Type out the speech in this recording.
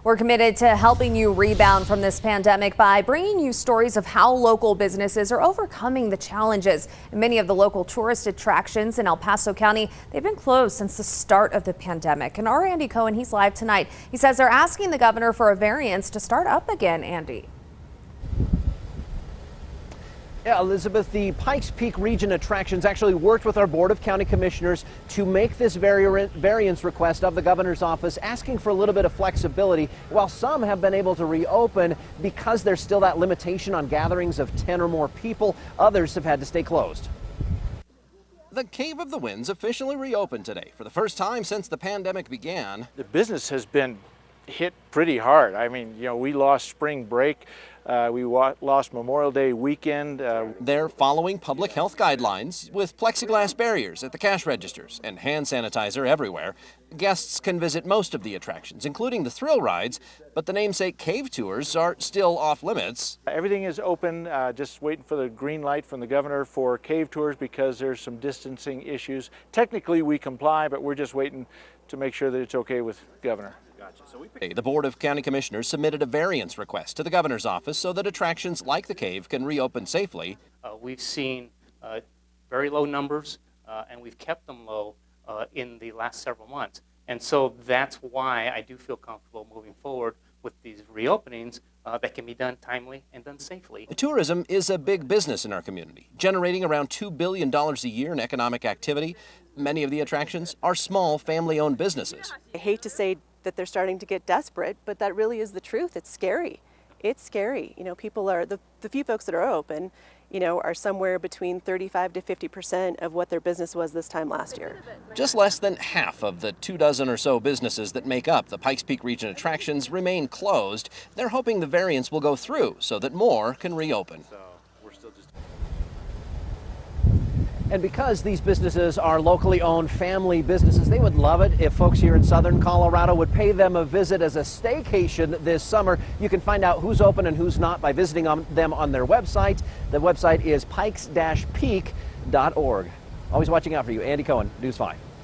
We're committed to helping you rebound from this pandemic by bringing you stories of how local businesses are overcoming the challenges. And many of the local tourist attractions in El Paso County, they've been closed since the start of the pandemic. And our Andy KOEN, he's live tonight. He says they're asking the governor for a variance to start up again. Andy. Yeah, Elizabeth, the Pikes Peak region attractions actually worked with our Board of County Commissioners to make this variance request of the governor's office, asking for a little bit of flexibility. While some have been able to reopen because there's still that limitation on gatherings of 10 or more people, others have had to stay closed. The Cave of the Winds officially reopened today for the first time since the pandemic began. The business has been hit pretty hard. I mean, we lost spring break. We lost Memorial Day weekend. They're following public health guidelines with plexiglass barriers at the cash registers and hand sanitizer everywhere. Guests can visit most of the attractions, including the thrill rides, but the namesake cave tours are still off limits. Everything is open, just waiting for the green light from the governor for cave tours because there's some distancing issues. Technically we comply, but we're just waiting to make sure that it's okay with the governor. The Board of County Commissioners submitted a variance request to the governor's office so that attractions like the cave can reopen safely. We've seen very low numbers and we've kept them low in the last several months. And so that's why I do feel comfortable moving forward with these reopenings that can be done timely and done safely. Tourism is a big business in our community, generating around $2 billion a year in economic activity. Many of the attractions are small family-owned businesses. I hate to say that they're starting to get desperate, but that really is the truth. It's scary. It's scary. People are, the few folks that are open, are somewhere between 35 to 50% of what their business was this time last year. Just less than half of the 24 or so businesses that make up the Pikes Peak region attractions remain closed. They're hoping the variance will go through so that more can reopen. And because these businesses are locally owned family businesses, they would love it if folks here in southern Colorado would pay them a visit as a staycation this summer. You can find out who's open and who's not by visiting them on their website. The website is pikes-peak.org. Always watching out for you. Andy KOEN, News 5.